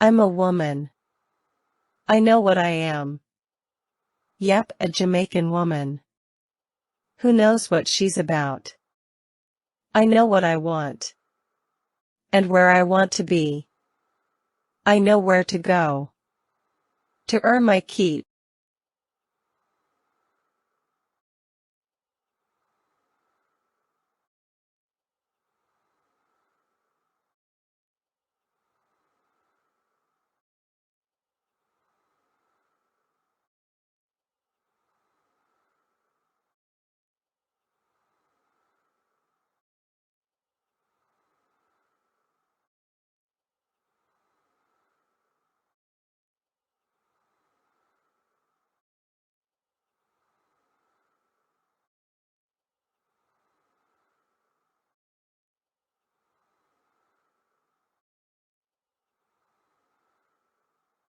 I'm a woman. I know what I am. Yep, a Jamaican woman. Who knows what she's about? I know what I want. And where I want to be. I know where to go. To earn my keep.